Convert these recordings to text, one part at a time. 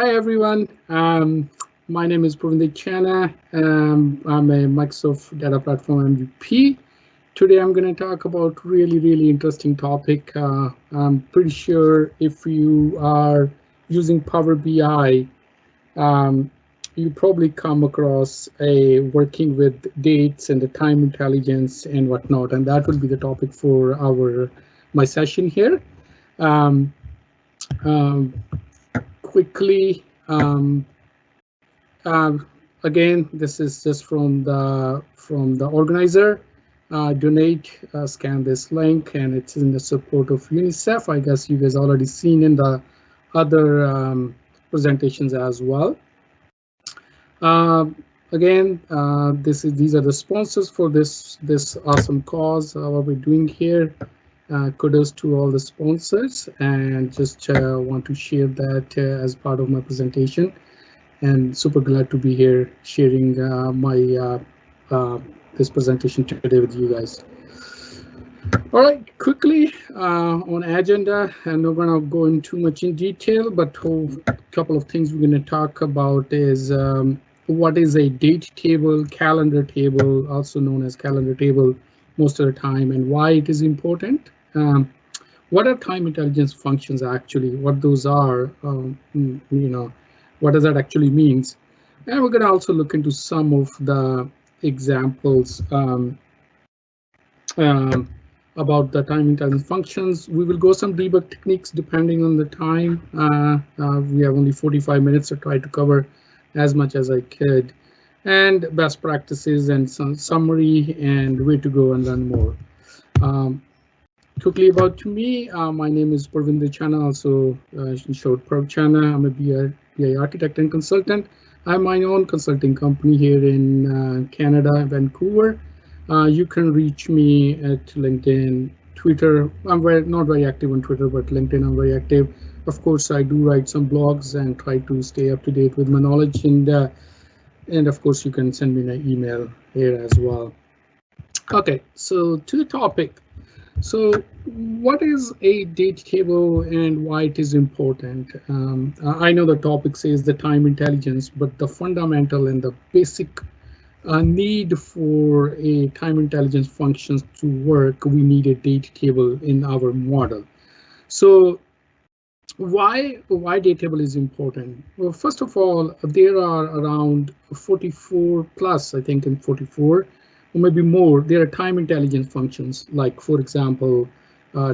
Hi everyone, my name is Parv Chana. I'm a Microsoft Data Platform MVP. Today I'm going to talk about really interesting topic. I'm pretty sure if you are using Power BI, you probably come across a working with dates and the time intelligence and whatnot, and that will be the topic for my session here. Um, um, Quickly. Again, this is just from the organizer. Donate, scan this link, and it's in the support of UNICEF. I guess you guys already seen in the other presentations as well. Again, these are the sponsors for this awesome cause. What we're doing here. Kudos to all the sponsors, and just want to share that as part of my presentation. And super glad to be here sharing this presentation today with you guys. All right, quickly on agenda, I'm not going to go into too much in detail, but a couple of things we're going to talk about is what is a date table, calendar table, also known as calendar table most of the time, and why it is important. What are time intelligence functions actually? What those are, what does that actually means? And we're going to also look into some of the examples about the time intelligence functions. We will go some debug techniques depending on the time. We have only 45 minutes to try to cover as much as I could, and best practices and some summary and way to go and learn more. Quickly about me, my name is Parv Chana, also in short Parv Chana. I'm a BI architect and consultant. I have my own consulting company here in Canada, Vancouver. You can reach me at LinkedIn, Twitter. I'm not very active on Twitter, but LinkedIn I'm very active. Of course, I do write some blogs and try to stay up to date with my knowledge. And of course, you can send me an email here as well. Okay, so to the topic. So what is a date table and why it is important? I know the topic says the time intelligence, but the fundamental and the basic need for a time intelligence functions to work, we need a date table in our model. So why date table is important? Well, first of all, there are around 44 plus, I think in 44, or maybe more, there are time intelligence functions, like, for example,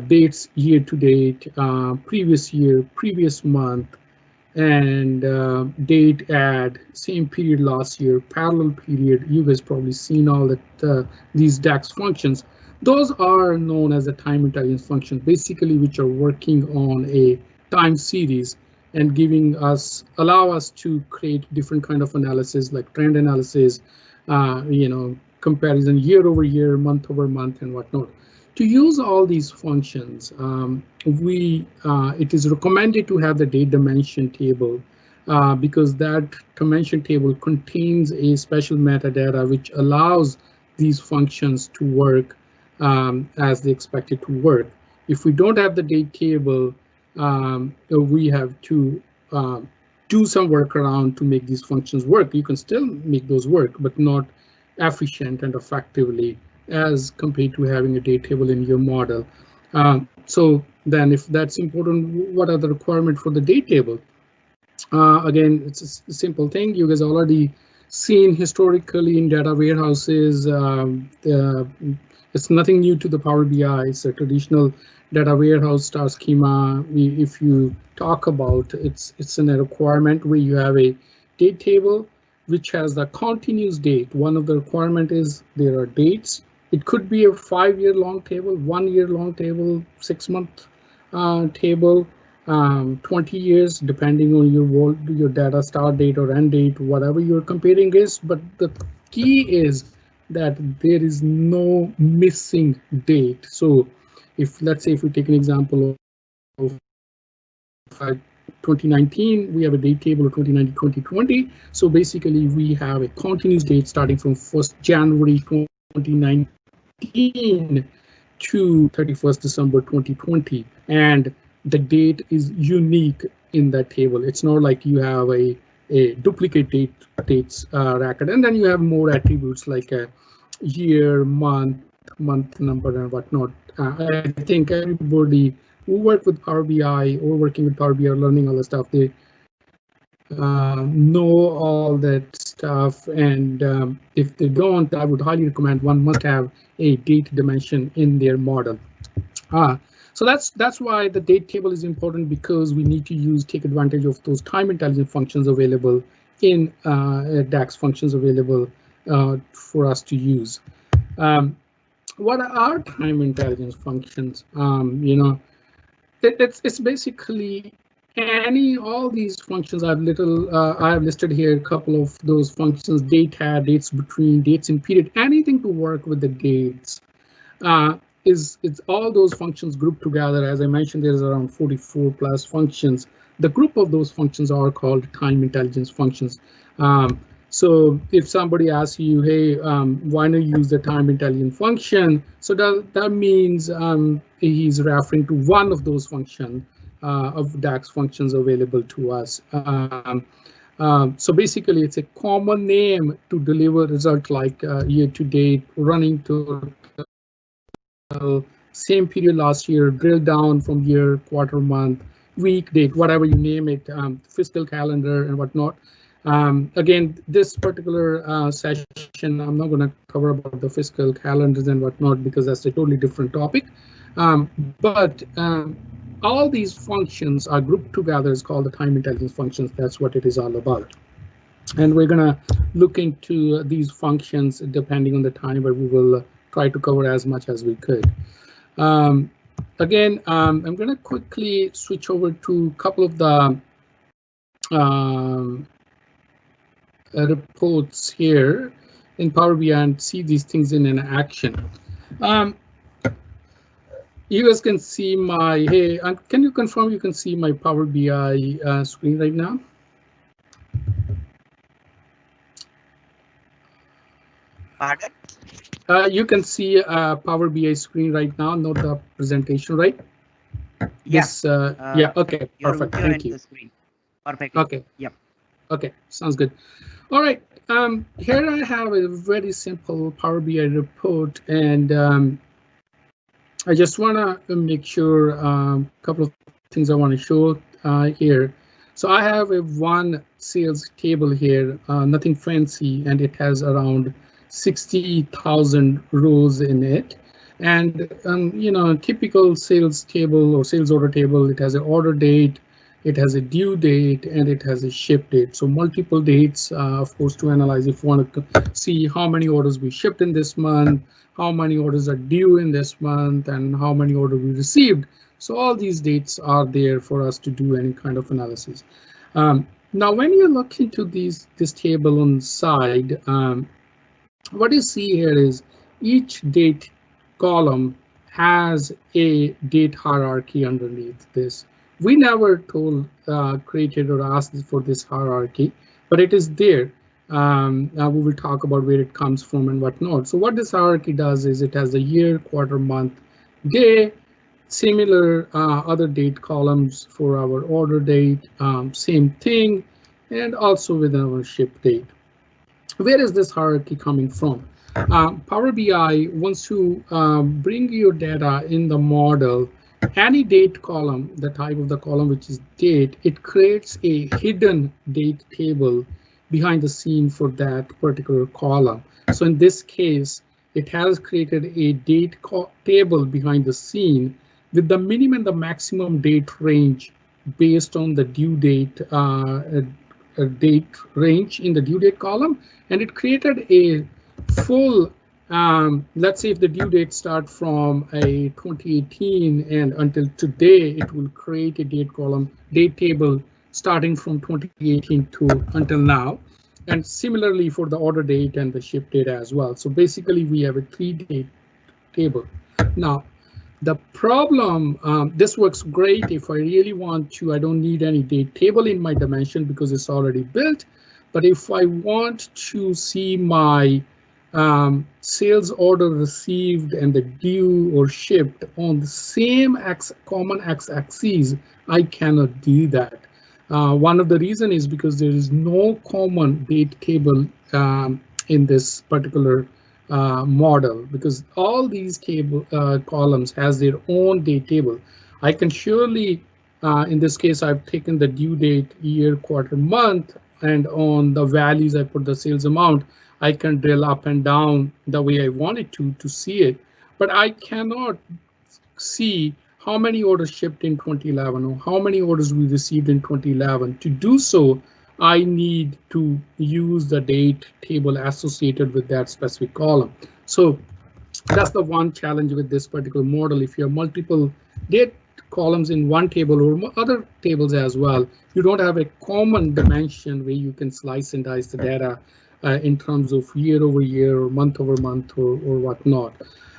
dates year to date, previous year, previous month, and DATEADD, same period last year, parallel period. You guys probably seen all that these DAX functions. Those are known as the time intelligence functions, basically, which are working on a time series and allow us to create different kind of analysis, like trend analysis, comparison year over year, month over month, and whatnot. To use all these functions, it is recommended to have the date dimension table because that dimension table contains a special metadata which allows these functions to work as they expect it to work. If we don't have the date table, we have to do some workaround to make these functions work. You can still make those work, but not efficient and effectively as compared to having a date table in your model. So then if that's important, what are the requirements for the date table? Again, it's a simple thing. You guys already seen historically in data warehouses. It's nothing new to the Power BI. It's a traditional data warehouse star schema. If you talk about it's in a requirement where you have a date table which has the continuous date. One of the requirement is there are dates. It could be a 5-year long table, 1 year long table, 6-month table, 20 years, depending on your data start date or end date, whatever you're comparing is. But the key is that there is no missing date. So let's say if we take an example of 2019, we have a date table of 2019, 2020. So basically we have a continuous date starting from 1st January 2019 to 31st December 2020, and the date is unique in that table. It's not like you have a duplicate dates record, and then you have more attributes like a year, month number, and whatnot. I think everybody who work with Power BI or working with Power BI or learning all the stuff, they know all that stuff. And if they don't, I would highly recommend one must have a date dimension in their model. So that's why the date table is important, because we need to take advantage of those time intelligence functions available in DAX functions available for us to use. What are time intelligence functions? It's basically all these functions. I have listed here a couple of those functions: DATEADD, dates between, dates in period, anything to work with the dates. It's all those functions grouped together. As I mentioned, there's around 44 plus functions. The group of those functions are called time intelligence functions. So if somebody asks you, hey, why not use the time intelligence function? So that means he's referring to one of those functions of DAX functions available to us. So basically, it's a common name to deliver result like year to date, running to same period last year, drill down from year, quarter, month, week, date, whatever you name it, fiscal calendar and whatnot. Again, this particular session, I'm not going to cover about the fiscal calendars and whatnot, because that's a totally different topic. But all these functions are grouped together. It's called the time intelligence functions. That's what it is all about. And we're going to look into these functions depending on the time, but we will try to cover as much as we could. Again, I'm going to quickly switch over to a couple of the reports here in Power BI and see these things in an action. You guys can see my, hey, can you confirm you can see my Power BI screen right now? Pardon? You can see Power BI screen right now, not the presentation, right? Yes. Yeah, okay, perfect, thank you. Perfect. Okay. Yep. Okay, sounds good. All right, here I have a very simple Power BI report, and I just want to make sure a couple of things I want to show here. So I have a one sales table here, nothing fancy, and it has around 60,000 rows in it. And you know, typical sales table or sales order table, it has an order date, it has a due date, and it has a ship date. So multiple dates, of course, to analyze if you want to see how many orders we shipped in this month, how many orders are due in this month, and how many orders we received. So all these dates are there for us to do any kind of analysis. Now, when you look into this table on the side, what you see here is each date column has a date hierarchy underneath this. We never created or asked for this hierarchy, but it is there. We will talk about where it comes from and whatnot. So what this hierarchy does is it has the year, quarter, month, day, similar other date columns for our order date, same thing, and also with our ship date. Where is this hierarchy coming from? Power BI wants to bring your data in the model. Any date column, the type of the column which is date, it creates a hidden date table behind the scene for that particular column. So in this case, it has created a date table behind the scene with the minimum and the maximum date range based on the due date date range in the due date column, and it created a full let's say if the due date start from a 2018 and until today, it will create a date table starting from 2018 to until now, and similarly for the order date and the ship date as well. So basically we have a 3-date table. Now the problem, this works great if I really want to. I don't need any date table in my dimension because it's already built. But if I want to see my sales order received and the due or shipped on the same common x-axis, I cannot do that. One of the reason is because there is no common date table in this particular model, because all these columns has their own date table. I can surely, in this case, I've taken the due date, year, quarter, month, and on the values I put the sales amount. I can drill up and down the way I wanted to see it, but I cannot see how many orders shipped in 2011 or how many orders we received in 2011. To do so, I need to use the date table associated with that specific column. So that's the one challenge with this particular model. If you have multiple date columns in one table or other tables as well, you don't have a common dimension where you can slice and dice the data in terms of year over year or month over month or whatnot.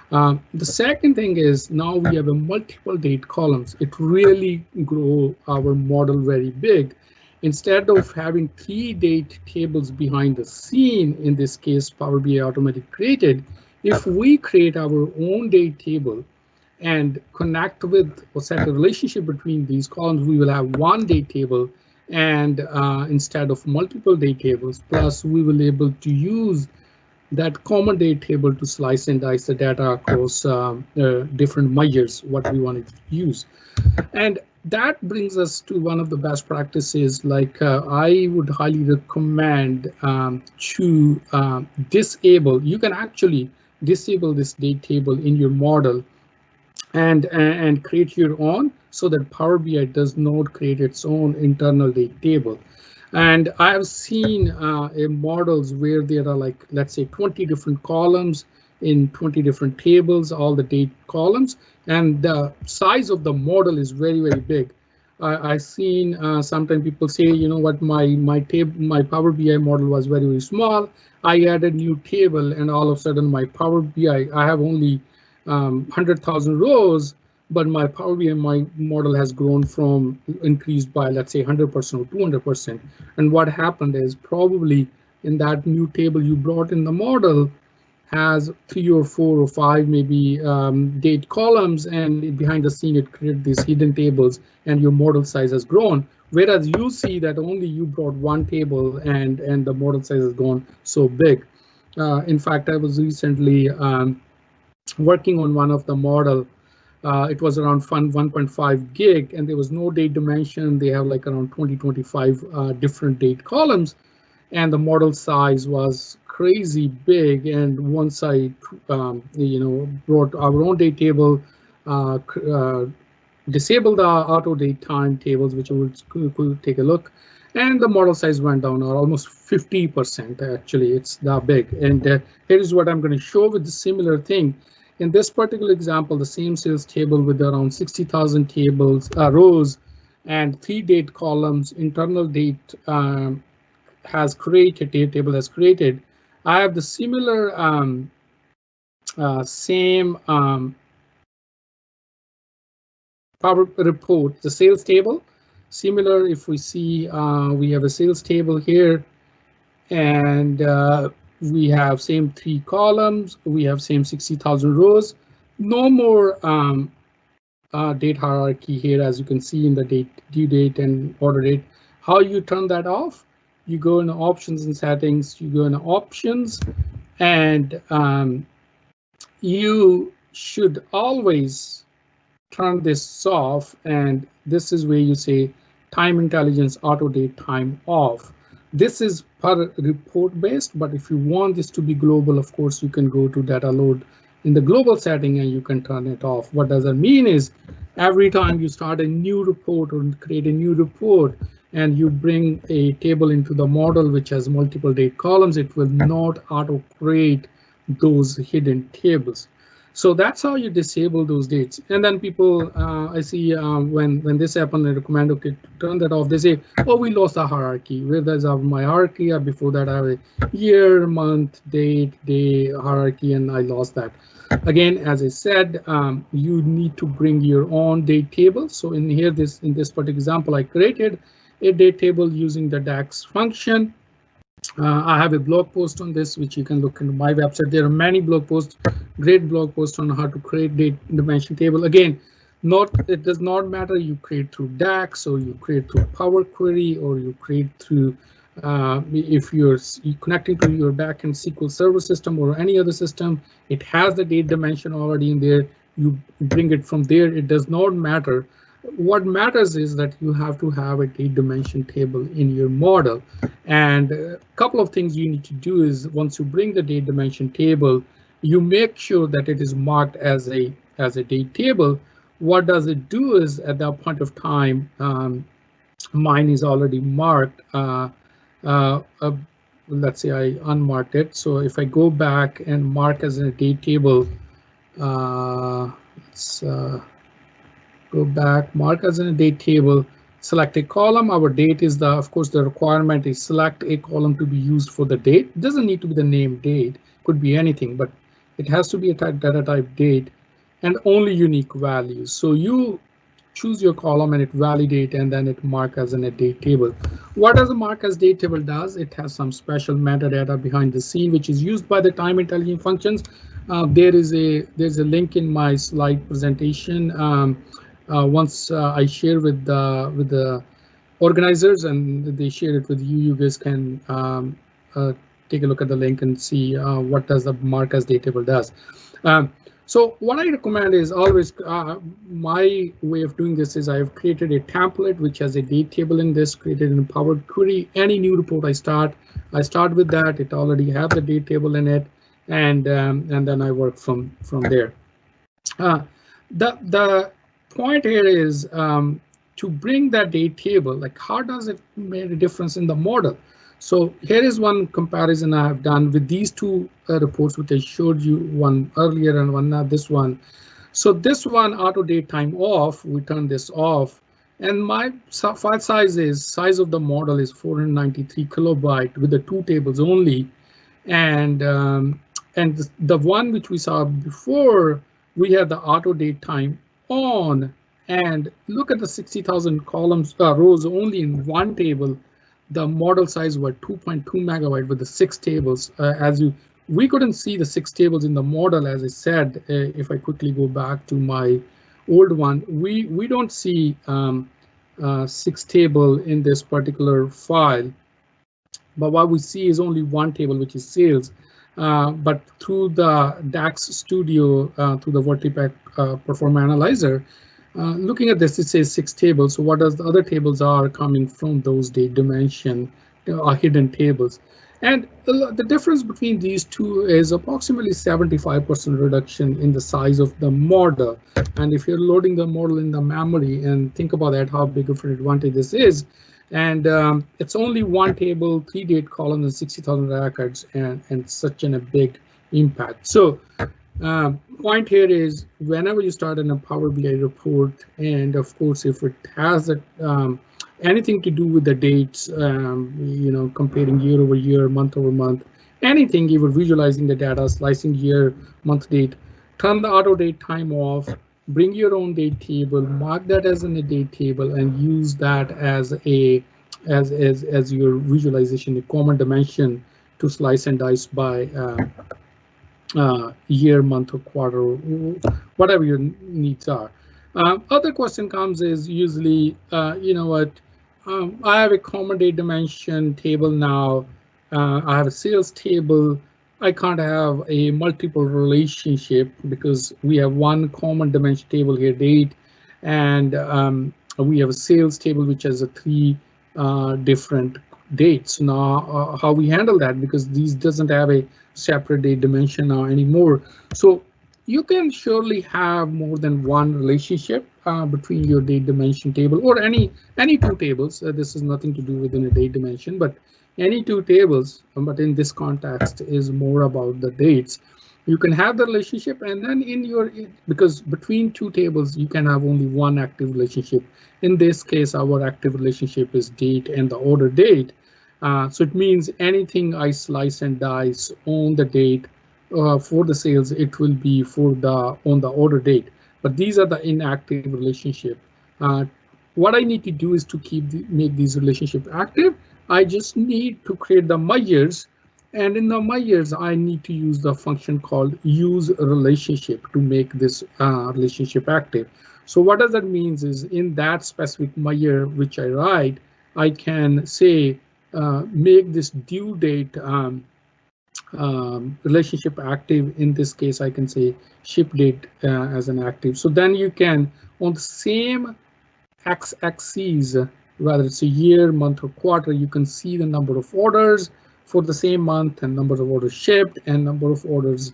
The second thing is now we have a multiple date columns. It really grow our model very big. Instead of having 3 date tables behind the scene, in this case Power BI automatically created, if we create our own date table and connect with or set a relationship between these columns, we will have one date table, and instead of multiple date tables, plus we will be able to use that common date table to slice and dice the data across different measures what we want to use. And that brings us to one of the best practices. Like I would highly recommend to disable. You can actually disable this date table in your model and create your own, so that Power BI does not create its own internal date table. And I have seen models where there are, like, let's say 20 different columns in 20 different tables, all the date columns, and the size of the model is very, very big. I've seen sometimes people say, you know what, my Power BI model was very, very small. I added new table, and all of a sudden my Power BI, I have only 100,000 rows, but my Power BI model has grown from increased by, let's say, 100% or 200%. And what happened is probably in that new table you brought in the model has 3 or 4 or 5 maybe date columns, and behind the scene it created these hidden tables, and your model size has grown. Whereas you see that only you brought one table and the model size has gone so big. In fact, I was recently working on one of the model. It was around 1.5 gig, and there was no date dimension. They have like around 25 different date columns, and the model size was crazy big. And once I, brought our own date table, disabled the auto date time tables, which we'll take a look, and the model size went down almost 50%. Actually, it's that big. And here is what I'm going to show with the similar thing. In this particular example, the same sales table with around 60,000 rows and 3 date columns, internal date has created, date table has created. I have the similar same Power report, the sales table. Similar, if we see, we have a sales table here, and we have same 3 columns, we have same 60,000 rows, no more date hierarchy here, as you can see in the date, due date and order date. How you turn that off? You go in options and settings, you go in options, and you should always turn this off, and this is where you say Time Intelligence Auto Date Time Off. This is per report based, but if you want this to be global, of course, you can go to data load in the global setting and you can turn it off. What does that mean is every time you start a new report or create a new report and you bring a table into the model which has multiple date columns, it will not auto create those hidden tables. So that's how you disable those dates. And then people, I see when this happens, I recommend, okay, turn that off. They say, oh, we lost the hierarchy. Where does I have my hierarchy? Before that, I have a year, month, date, day hierarchy, and I lost that. Again, as I said, you need to bring your own date table. So in here, in this particular example, I created a date table using the DAX function. I have a blog post on this, which you can look into my website. There are many blog posts, great blog posts on how to create date dimension table. Again, It does not matter you create through DAX or you create through Power Query or you create through if you're connecting to your backend SQL Server system or any other system, it has the date dimension already in there. You bring it from there. It does not matter. What matters is that you have to have a date dimension table in your model. And a couple of things you need to do is once you bring the date dimension table, you make sure that it is marked as a date table. What does it do is at that point of time, mine is already marked. Let's say I unmarked it. So if I go back and mark as a date table, let's go back, mark as in a date table, select a column. Our date is of course, the requirement is select a column to be used for the date. It doesn't need to be the name date, could be anything, but it has to be a data type date and only unique values. So you choose your column and it validate and then it mark as in a date table. What does a mark as date table does? It has some special metadata behind the scene which is used by the time intelligence functions. There's a link in my slide presentation. Once I share with the organizers and they share it with you, you guys can take a look at the link and see what does the mark as date table does. So what I recommend is always, my way of doing this is I've created a template which has a date table in this, created in Power Query. Any new report I start with that. It already have the date table in it, and then I work from there. The point here is to bring that date table, like how does it make a difference in the model? So here is one comparison I have done with these two reports, which I showed you, one earlier and one now, this one. So this one, auto date time off, we turn this off. And my file size of the model is 493 kilobyte with the two tables only. And the one which we saw before, we had the auto date time on. And look at the 60,000 columns, rows only in one table. The model size was 2.2 megabyte with the 6 tables. We couldn't see the 6 tables in the model, as I said. If I quickly go back to my old one, we don't see 6 table in this particular file. But what we see is only one table, which is sales. But through the DAX Studio, through the Vertipack Perform Analyzer, looking at this, it says 6 tables. So what does the other tables are coming from those date dimension hidden tables. And the difference between these two is approximately 75% reduction in the size of the model. And if you're loading the model in the memory and think about that, how big of an advantage this is. And it's only one table, 3 date columns, and 60,000 records, and such a big impact. So point here is whenever you start in a Power BI report, and of course, if it has anything to do with the dates, comparing year over year, month over month, anything, you were visualizing the data, slicing year, month, date, turn the auto date time off, bring your own date table, mark that as in a date table, and use that as your visualization, a common dimension to slice and dice by year, month, or quarter, or whatever your needs are. Other question comes is usually, I have a common date dimension table now. I have a sales table. I can't have a multiple relationship because we have one common dimension table here, date, and we have a sales table which has 3 different dates. Now, how we handle that, because these doesn't have a separate date dimension now anymore. So you can surely have more than one relationship between your date dimension table or any 2 tables. This is nothing to do within a date dimension, but any 2 tables, but in this context is more about the dates. You can have the relationship, and then because between 2 tables, you can have only one active relationship. In this case, our active relationship is date and the order date. So it means anything I slice and dice on the date for the sales, it will be on the order date. But these are the inactive relationship. What I need to do is to make these relationships active. I just need to create the measures, and in the measures, I need to use the function called use relationship to make this relationship active. So what does that mean is in that specific measure which I write, I can say make this due date relationship active. In this case, I can say ship date as an active. So then you can, on the same x-axis, whether it's a year, month, or quarter, you can see the number of orders for the same month and number of orders shipped and number of orders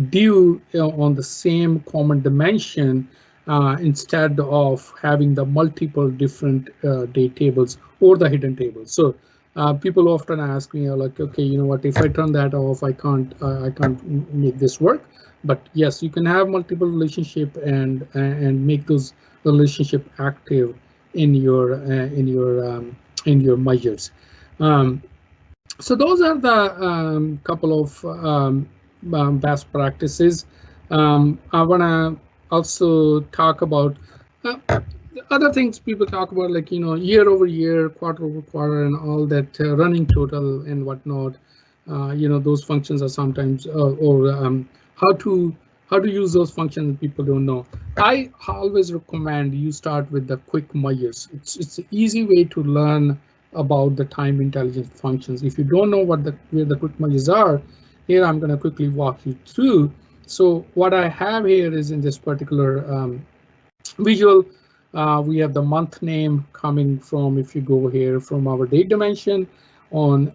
due on the same common dimension instead of having the multiple different date tables or the hidden tables. So people often ask me, like, okay, you know what, if I turn that off, I can't make this work. But yes, you can have multiple relationship and make those relationship active in your measures. So those are the couple of best practices. I want to also talk about other things people talk about, like, you know, year over year, quarter over quarter, and all that, running total and whatnot. You know, those functions are sometimes how to use those functions people don't know. I always recommend you start with the quick measures. It's an easy way to learn about the time intelligence functions. If you don't know where the quick measures are, here I'm going to quickly walk you through. So what I have here is in this particular visual, we have the month name coming from, if you go here, from our date dimension. On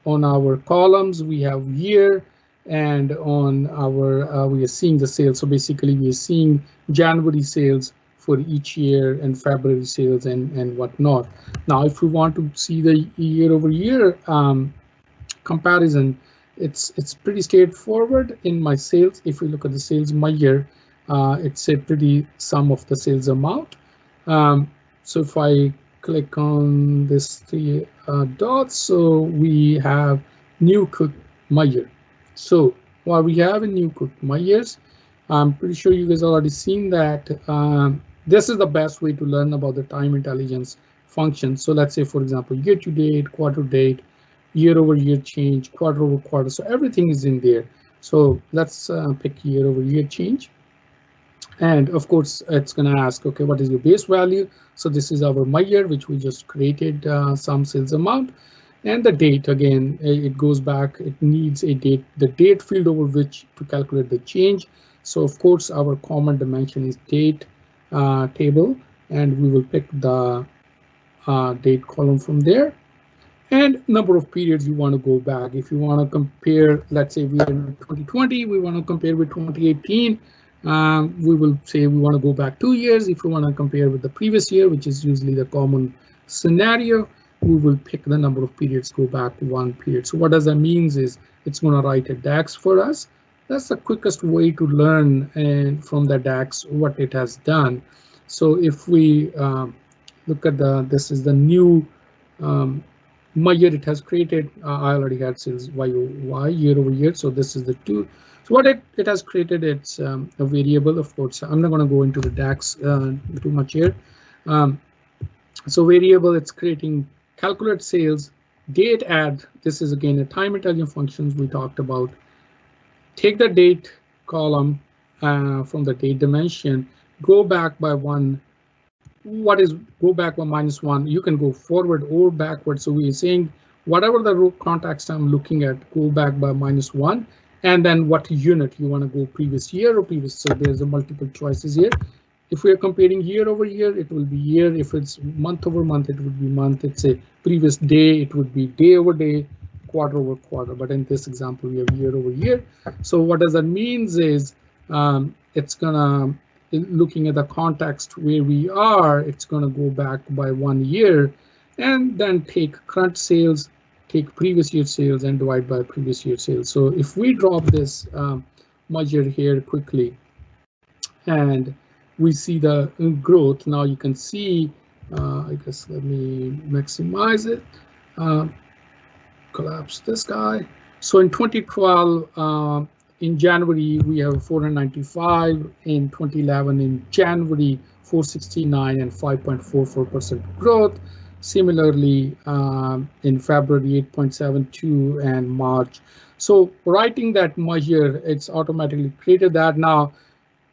our columns, we have year, and on our we are seeing the sales. So basically, we are seeing January sales for each year and February sales and whatnot. Now, if we want to see the year over year comparison, it's pretty straightforward in my sales. If we look at the sales measure, it's a pretty sum of the sales amount. So if I click on this three dots, so we have new cook measure. So while we have a new cook measures, I'm pretty sure you guys already seen that. This is the best way to learn about the time intelligence function. So let's say, for example, year to date, quarter date, year over year change, quarter over quarter. So everything is in there. So let's pick year over year change. And of course, it's going to ask, okay, what is your base value? So this is our measure, which we just created, some sales amount. And the date, again, it goes back, it needs a date, the date field over which to calculate the change. So of course, our common dimension is date table, and we will pick the date column from there. And number of periods you want to go back. If you want to compare, let's say we are in 2020, we want to compare with 2018. We will say we want to go back 2 years. If we want to compare with the previous year, which is usually the common scenario, we will pick the number of periods, go back 1 period. So what does that mean is it's going to write a DAX for us. That's the quickest way to learn and from the DAX what it has done. So if we look at this is the new measure it has created. I already had sales YoY, year over year. So this is the two. So what it has created, it's a variable. Of course, I'm not going to go into the DAX too much here. So variable, it's creating calculate sales, DATEADD. This is again a time intelligence functions we talked about. Take the date column from the date dimension, go back by 1. What is go back by -1? You can go forward or backward. So we are saying whatever the row context I'm looking at, go back by -1, and then what unit you want to go, previous year or previous. So there's a multiple choices here. If we are comparing year over year, it will be year. If it's month over month, it would be month. It's a previous day, it would be day over day, quarter over quarter. But in this example, we have year over year. So what does that mean is it's gonna, looking at the context where we are, it's going to go back by 1 year and then take current sales, take previous year sales, and divide by previous year sales. So if we drop this measure here quickly and we see the growth, now you can see, I guess let me maximize it, collapse this guy. So in 2012, in January, we have 495. In 2011, in January, 469 and 5.44% growth. Similarly, in February, 8.72 and March. So writing that measure, it's automatically created that. Now,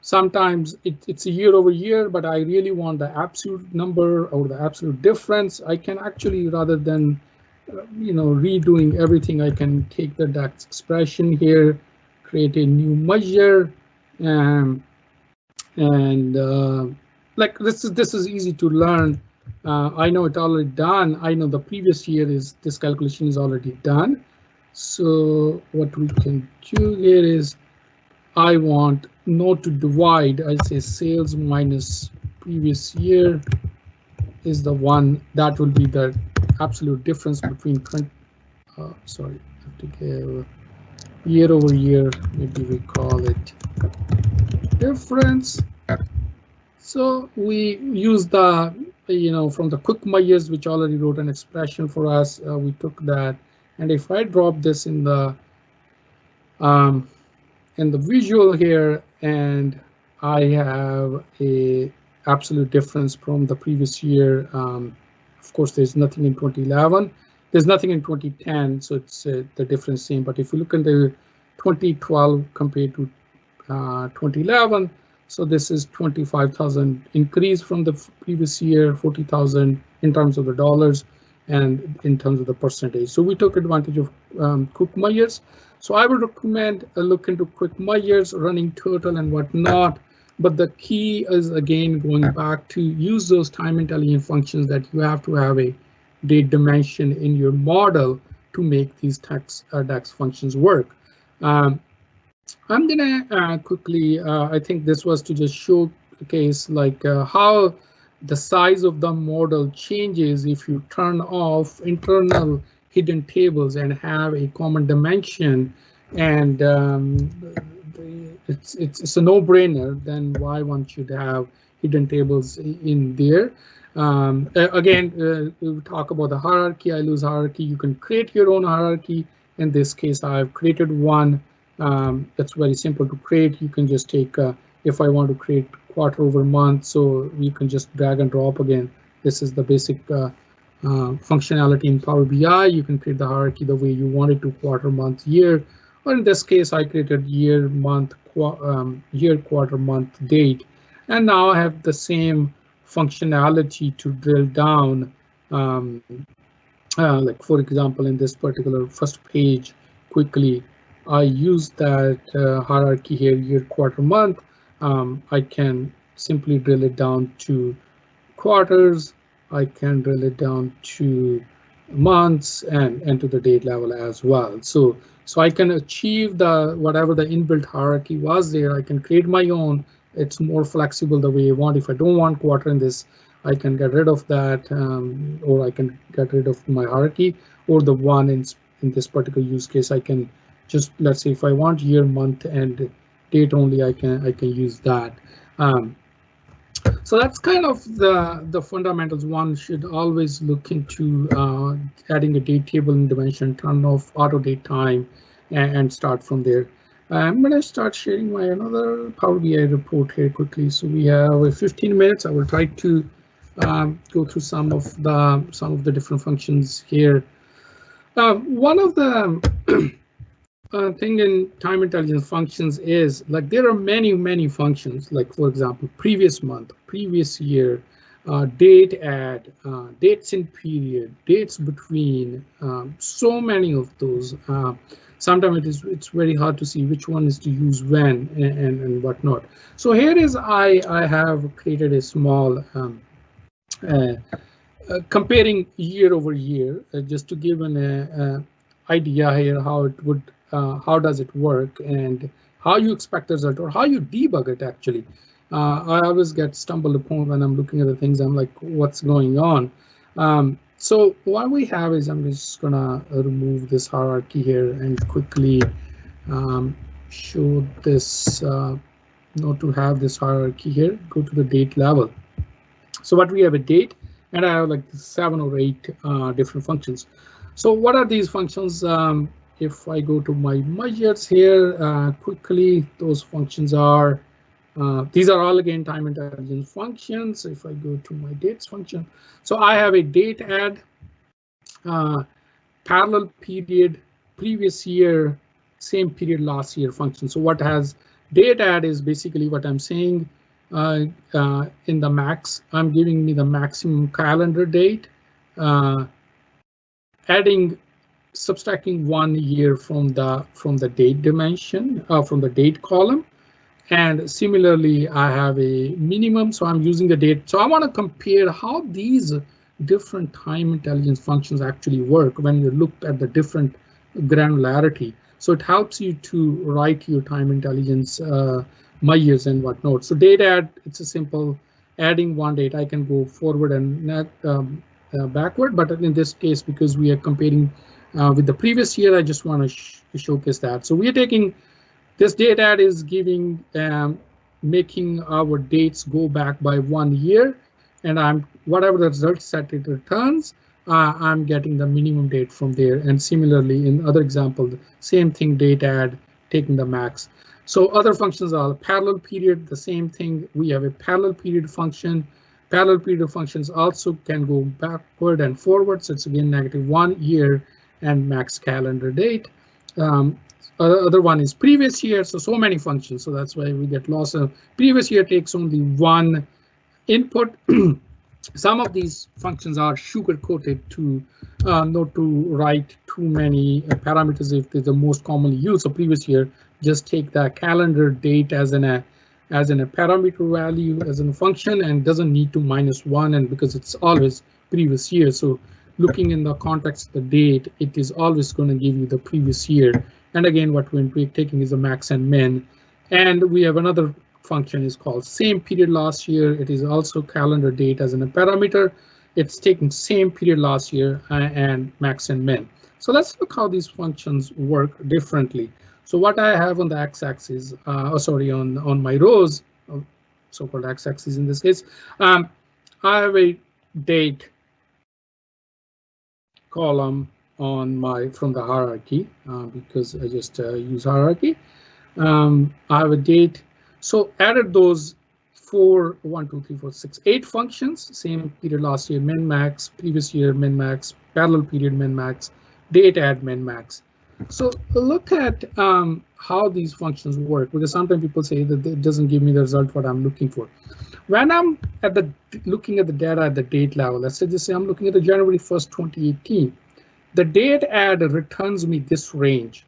Sometimes it's a year over year, but I really want the absolute number or the absolute difference. I can actually, rather than redoing everything, I can take the DAX expression here, create a new measure, and like this is easy to learn. I know it's already done. I know the previous year this calculation is already done. So what we can do here is, I want not to divide. I say sales minus previous year is the one that will be the absolute difference between sorry, I have to give year over year, maybe we call it difference. So we use the from the quick measures, which already wrote an expression for us. We took that, and if I drop this in the visual here, and I have a absolute difference from the previous year. Of course, there's nothing in 2011. There's nothing in 2010, so it's the difference same. But if you look at the 2012 compared to 2011, so this is 25,000 increase from the previous year, 40,000 in terms of the dollars and in terms of the percentage. So we took advantage of quick measures. So I would recommend a look into quick measures, running total and whatnot. But the key is, again, going back to use those time intelligent functions that you have to have a date dimension in your model to make these DAX functions work. I'm gonna quickly, I think this was to just showcase like how the size of the model changes if you turn off internal hidden tables and have a common dimension, and it's a no-brainer. Then why one should have hidden tables in there? Again, we talk about the hierarchy. I lose hierarchy. You can create your own hierarchy. In this case, I've created one. That's very simple to create. You can just take, if I want to create quarter over month, so you can just drag and drop again. This is the basic functionality in Power BI. You can create the hierarchy the way you want it to, quarter, month, year. Or in this case, I created year, month, year, quarter, month, date. And now I have the same functionality to drill down. Like for example, in this particular first page, quickly, I use that hierarchy here, year, quarter, month. I can simply drill it down to quarters. I can drill it down to months and to the date level as well. So I can achieve the whatever the inbuilt hierarchy was there. I can create my own. It's more flexible the way I want. If I don't want quarter in this, I can get rid of that, or I can get rid of my hierarchy, or the one in this particular use case, I can just, let's say if I want year, month, and date only, I can use that. So that's kind of the fundamentals. One should always look into adding a date table in dimension, turn off auto date time, and start from there. I'm going to start sharing my another Power BI report here quickly. So we have 15 minutes. I will try to go through some of the different functions here. One of the thing in time intelligence functions is like there are many functions, like for example, previous month, previous year, DATEADD, dates in period, dates between, so many of those. Sometimes it's very hard to see which one is to use when and whatnot. So here is I have created a small comparing year over year, just to give an idea here how it would. How does it work and how you expect the result or how you debug it actually. I always get stumbled upon when I'm looking at the things. I'm like, what's going on? So what we have is, I'm just gonna remove this hierarchy here and quickly show this, not to have this hierarchy here, go to the date level. So what we have a date, and I have like 7 or 8 different functions. So what are these functions? If I go to my measures here quickly, those functions are, these are all again time intelligence functions. If I go to my dates function, so I have a DATEADD, parallel period, previous year, same period last year function. So what has DATEADD is basically what I'm saying. In the max, I'm giving me the maximum calendar date, subtracting 1 year from the date dimension, from the date column. And similarly, I have a minimum, so I'm using the date. So I want to compare how these different time intelligence functions actually work when you look at the different granularity. So it helps you to write your time intelligence measures and whatnot. So DATEADD, it's a simple adding one date. I can go forward and backward, but in this case, because we are comparing with the previous year, I just want to showcase that. So we are taking this DATEADD is giving making our dates go back by 1 year, and whatever the result set it returns, I'm getting the minimum date from there. And similarly, in other example, the same thing, DATEADD taking the max. So other functions are parallel period, the same thing. We have a parallel period function. Parallel period functions also can go backward and forward. So it's again -1 year and max calendar date. Other one is previous year, so many functions, so that's why we get lost. Previous year takes only one input. Some of these functions are sugar coated to not to write too many parameters if they're the most commonly used. So previous year, just take the calendar date as a parameter value as a function, and doesn't need to -1, and because it's always previous year. So looking in the context of the date, it is always going to give you the previous year. And again, what we're taking is a max and min. And we have another function is called same period last year. It is also calendar date as a parameter. It's taking same period last year and max and min. So let's look how these functions work differently. So what I have on the x-axis, on my rows, so-called x-axis in this case, I have a date column on from the hierarchy because I just use hierarchy. I have a date. So added those 8 functions, same period last year, min max, previous year min max, parallel period min max, DATEADD min max. So look at how these functions work, because sometimes people say that it doesn't give me the result what I'm looking for. When I'm looking at the data at the date level, let's say I'm looking at the January 1st, 2018. The DATEADD returns me this range,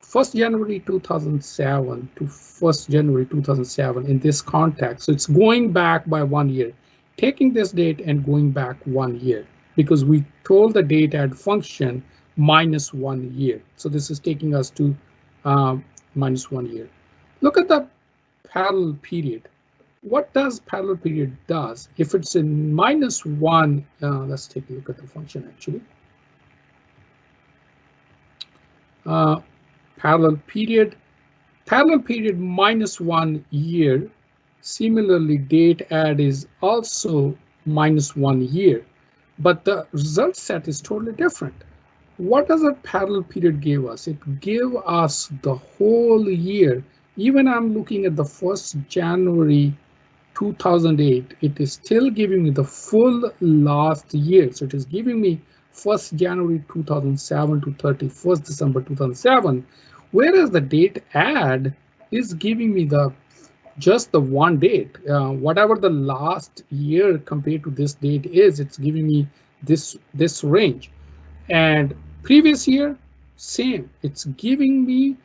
1st January 2007 to 1st January 2007 in this context. So it's going back by 1 year, taking this date and going back 1 year, because we told the DATEADD function -1 year. So this is taking us to -1 year. Look at the parallel period. What does parallel period does? If it's in -1, let's take a look at the function actually. Parallel period -1 year. Similarly, DATEADD is also -1 year, but the result set is totally different. What does a parallel period give us? It gives us the whole year. Even I'm looking at the 1st January 2008, it is still giving me the full last year. So it is giving me 1st January 2007 to 31st December 2007, whereas the DATEADD is giving me just the one date. Whatever the last year compared to this date is, it's giving me this range. And previous year, same. It's giving me,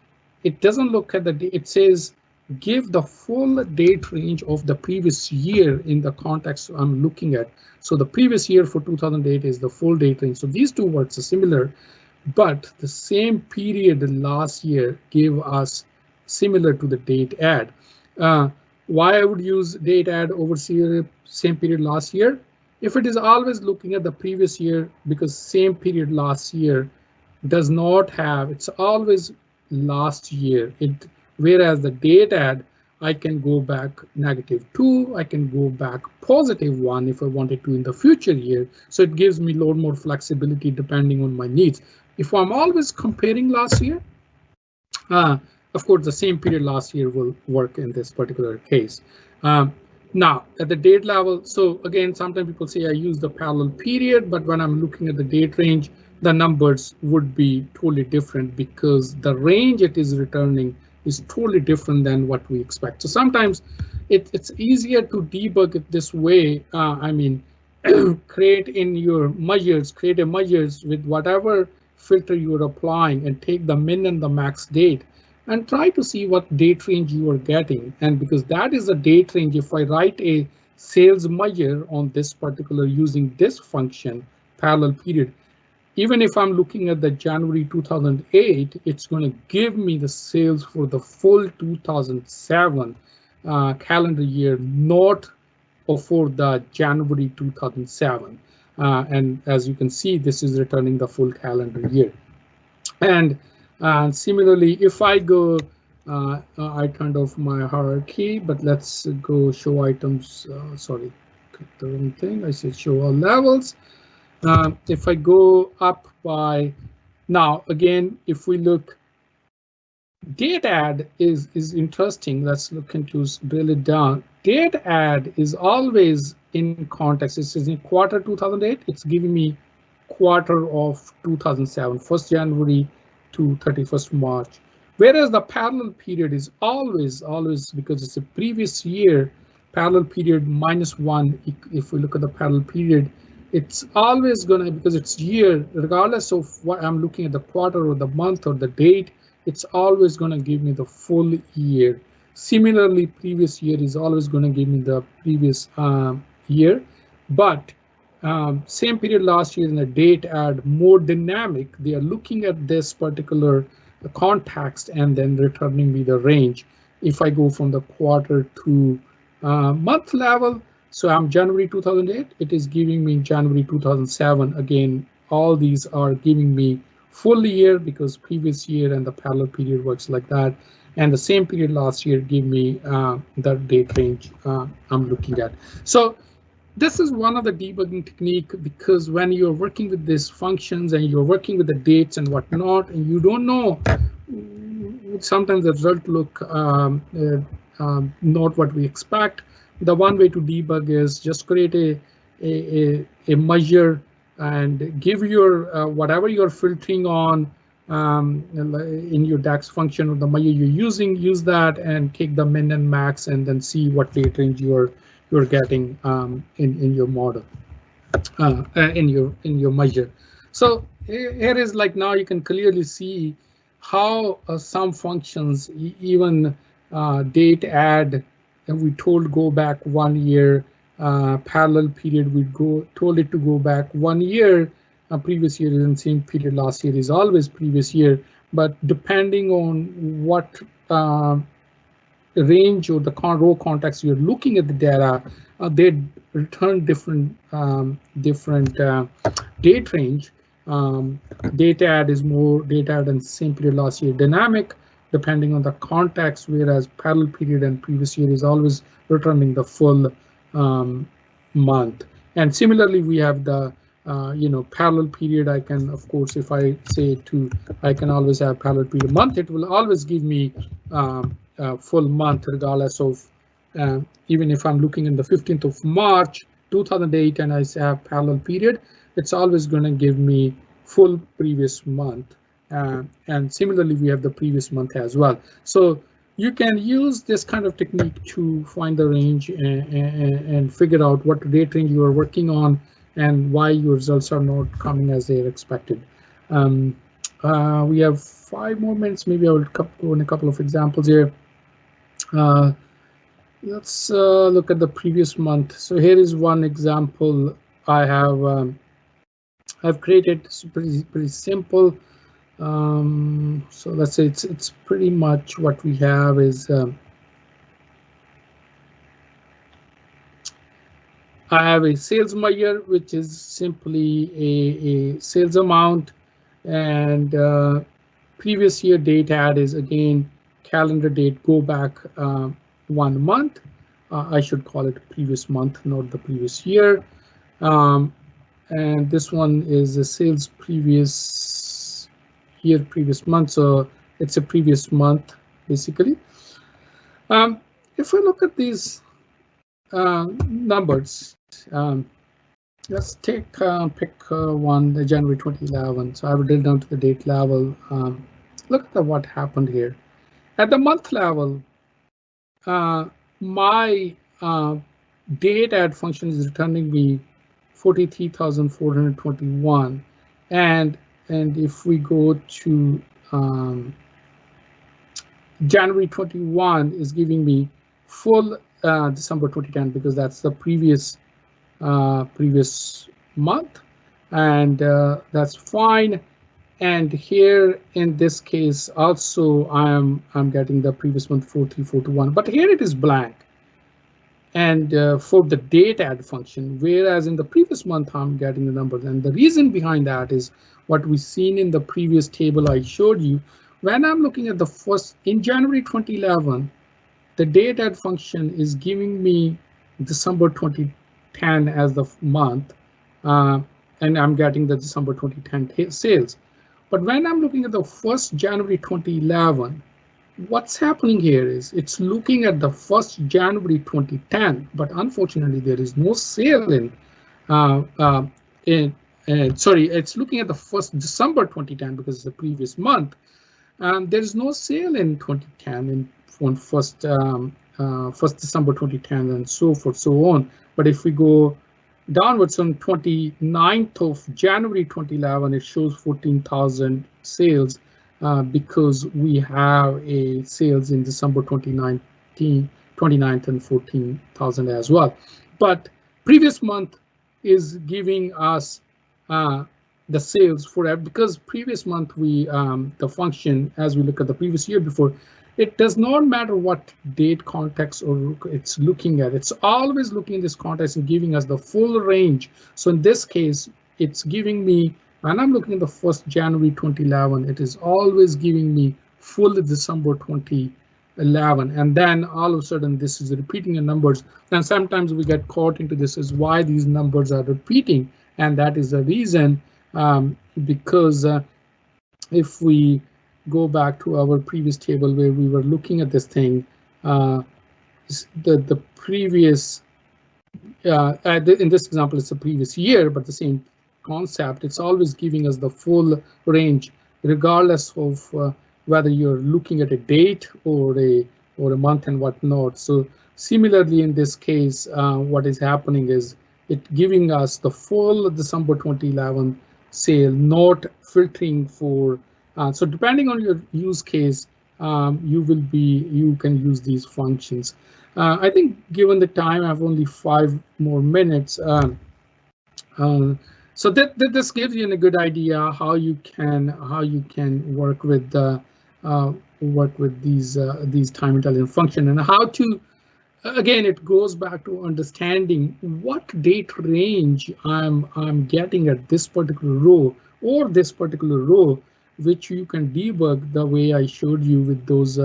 it doesn't look at the date, it says give the full date range of the previous year in the context I'm looking at. So the previous year for 2008 is the full date range. So these two words are similar, but the same period last year gave us similar to the DATEADD. Why I would use DATEADD over same period last year? If it is always looking at the previous year, because same period last year does not have, it's always last year. Whereas the DATEADD, I can go back -2, I can go back +1 if I wanted to in the future year. So it gives me a lot more flexibility depending on my needs. If I'm always comparing last year, of course, the same period last year will work in this particular case. Now, at the date level, so again, sometimes people say I use the parallel period, but when I'm looking at the date range, the numbers would be totally different because the range it is returning is totally different than what we expect. So sometimes it's easier to debug it this way. I mean, create a measures with whatever filter you're applying and take the min and the max date and try to see what date range you are getting. And because that is the date range, if I write a sales measure on this particular using this function, parallel period, even if I'm looking at the January 2008, it's going to give me the sales for the full 2007 calendar year, not for the January 2007. And as you can see, this is returning the full calendar year. And similarly, if I go, I turned off my hierarchy, but let's go show items. Sorry, click the wrong thing. I said show all levels. If I go up by, now again, if we look, DATEADD is interesting. Let's look into drill it down. DATEADD is always in context. This is in quarter 2008. It's giving me quarter of 2007, 1st January to 31st March. Whereas the parallel period is always, because it's a previous year, parallel period -1. If we look at the parallel period, it's always going to, because it's year, regardless of what I'm looking at, the quarter or the month or the date, it's always going to give me the full year. Similarly, previous year is always going to give me the previous year, but same period last year in the DATEADD, more dynamic. They are looking at this particular context and then returning me the range. If I go from the quarter to month level, so I'm January 2008, it is giving me January 2007. Again, all these are giving me full year because previous year and the parallel period works like that. And the same period last year gave me the date range I'm looking at. So this is one of the debugging technique, because when you're working with these functions and you're working with the dates and whatnot, and you don't know, sometimes the result look not what we expect. The one way to debug is just create a measure and give your whatever you're filtering on in your DAX function or the measure you're using, use that and take the min and max and then see what date range you're getting in your model, in your measure. So here is like, now you can clearly see how some functions, even DATEADD, and we told go back 1 year, parallel period, we told it to go back 1 year. Previous year is in same period last year is always previous year, but depending on what range or the row context you're looking at the data, they return different date range. DATEADD is more DATEADD and same period last year dynamic, depending on the context, whereas parallel period and previous year is always returning the full month. And similarly, we have the parallel period. I can, of course, if I say I can always have parallel period month, it will always give me full month regardless of, even if I'm looking in the 15th of March 2008 and I have parallel period, it's always going to give me full previous month. And similarly, we have the previous month as well. So you can use this kind of technique to find the range and figure out what date range you are working on and why your results are not coming as they are expected. We have 5 more minutes. Maybe I will go in a couple of examples here. Let's look at the previous month. So here is one example I have. I've created. It's pretty simple. So let's say it's pretty much what we have is I have a sales measure, which is simply a sales amount, and previous year DATEADD is again calendar date, go back 1 month. I should call it previous month, not the previous year. And this one is a sales previous year, previous month, so it's a previous month basically. If we look at these numbers, let's take pick one, the January 2011. So I will drill down to the date level. Look at what happened here. At the month level, my DATEADD function is returning me 43,421, and if we go to January 21 is giving me full December 2010 because that's the previous month, and that's fine. And here in this case also I'm getting the previous month 43421, but here it is blank. And for the DATEADD function, whereas in the previous month I'm getting the numbers, and the reason behind that is what we've seen in the previous table I showed you. When I'm looking at the first in January 2011, the DATEADD function is giving me December 2010 as the month, and I'm getting the December 2010 sales. But when I'm looking at the 1st January 2011, what's happening here is it's looking at the 1st January 2010, but unfortunately there is no sale in, sorry, it's looking at the 1st December 2010 because it's the previous month. There is no sale in 2010 in on 1st December 2010 and so forth, so on. But if we go downwards on 29th of January 2011, it shows 14,000 sales because we have a sales in December 2019, 29th and 14,000 as well. But previous month is giving us the sales for because previous month we the function, as we look at the previous year before, it does not matter what date context or it's looking at. It's always looking at this context and giving us the full range. So in this case, it's giving me, when I'm looking at the 1st January 2011, it is always giving me full December 2011. And then all of a sudden, this is repeating the numbers. And sometimes we get caught into this is why these numbers are repeating. And that is the reason because if we go back to our previous table where we were looking at this thing, the previous, in this example, it's the previous year, but the same concept, it's always giving us the full range, regardless of whether you're looking at a date or a month and whatnot. So similarly, in this case, what is happening is it giving us the full December 2011 sale, not filtering for. So depending on your use case, you can use these functions. I think given the time, I have only 5 more minutes. So this gives you a good idea how you can work with these time intelligent function, and how to, again, it goes back to understanding what date range I'm getting at this particular row or this particular row, which you can debug the way I showed you with those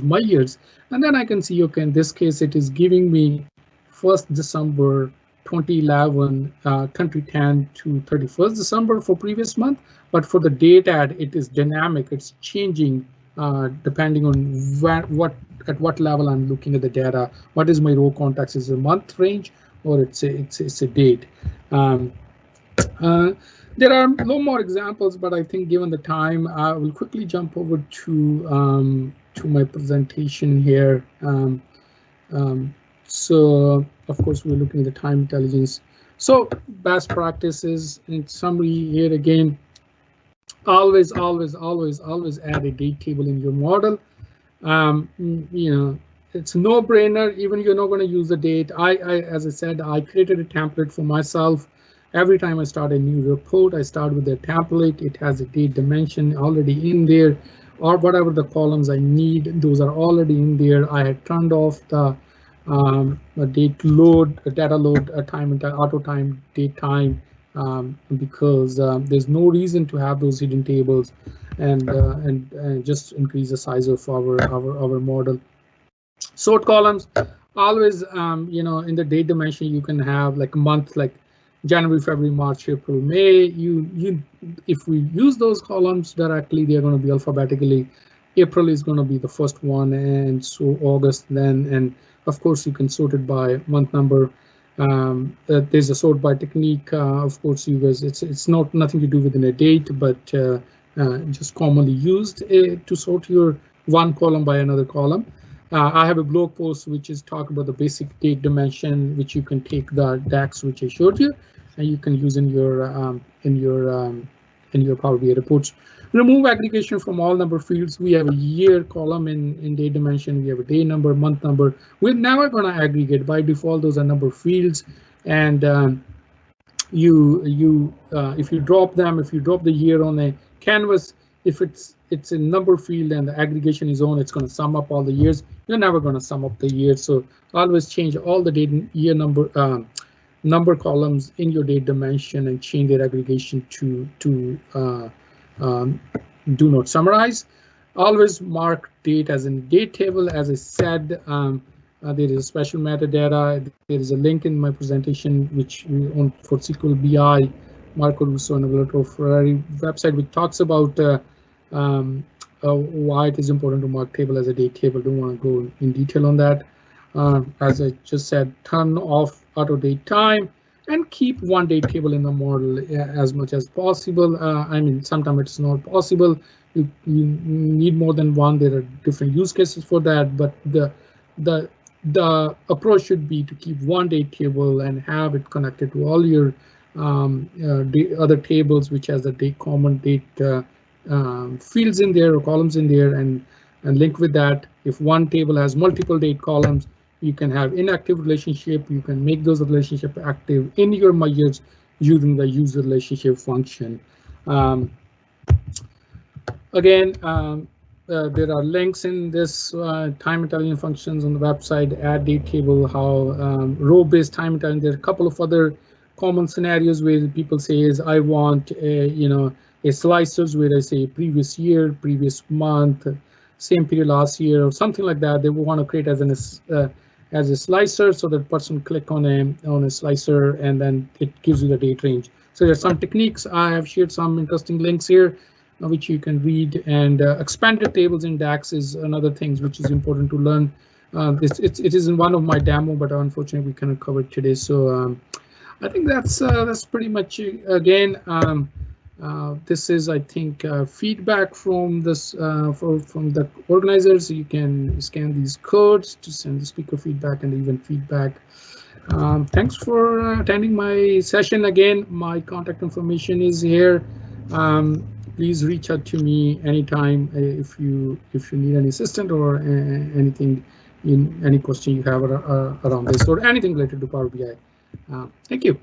measures. And then I can see, okay, in this case, it is giving me 1st December 2011, 2010 to 31st December for previous month. But for the DATEADD, it is dynamic. It's changing depending on at what level I'm looking at the data. What is my row context? Is it a month range or it's a date? There are no more examples, but I think given the time, I will quickly jump over to my presentation here. So of course, we're looking at the time intelligence. So best practices in summary here again, always add a date table in your model. You know, it's a no-brainer. Even you're not going to use the date. As I said, I created a template for myself. Every time I start a new report, I start with a template. It has a date dimension already in there, or whatever the columns I need, those are already in there. I had turned off the date load, data load, auto time, date time, because there's no reason to have those hidden tables, and just increase the size of our model. Sort columns, always, you know, in the date dimension, you can have like a month, like January, February, March, April, May. If we use those columns directly, they're going to be alphabetically. April is going to be the first one, and so August then, and of course you can sort it by month number. There's a sort by technique. Of course, you guys, it's nothing to do within a date, but just commonly used to sort your one column by another column. I have a blog post which is talk about the basic date dimension, which you can take the DAX which I showed you, and you can use in your Power BI reports. Remove aggregation from all number fields. We have a year column in date dimension. We have a day number, month number. We're never going to aggregate. By default, those are number fields, and if you drop them, if you drop the year on a canvas, if it's a number field and the aggregation is on, it's going to sum up all the years. You're never going to sum up the years, so always change all the date year number columns in your date dimension and change their aggregation to do not summarize. Always mark date as in date table. As I said, there is a special metadata. There is a link in my presentation which on for SQL BI, Marco Russo and Alberto Ferrari website, which talks about why it is important to mark table as a date table. Don't want to go in detail on that. As I just said, turn off auto date time and keep one date table in the model as much as possible. I mean, sometimes it's not possible. You need more than one. There are different use cases for that, but the approach should be to keep one date table and have it connected to all your other tables, which has the date common date fields in there or columns in there, and link with that. If one table has multiple date columns, you can have inactive relationship. You can make those relationships active in your measures using the user relationship function. Again, there are links in this time intelligence functions on the website, add date table, how row-based time intelligence. There are a couple of other common scenarios where people say is I want a slicers where I say previous year, previous month, same period last year, or something like that. They will want to create as a slicer, so that person click on a slicer and then it gives you the date range. So there's some techniques. I have shared some interesting links here which you can read, and expanded tables in DAX is another thing which is important to learn. It is in one of my demo, but unfortunately we cannot cover it today. So I think that's pretty much again. This is, I think, feedback from this from the organizers. You can scan these codes to send the speaker feedback and even feedback. Thanks for attending my session. Again, my contact information is here. Please reach out to me anytime if you need any assistance or anything, any question you have around this or anything related to Power BI. Thank you.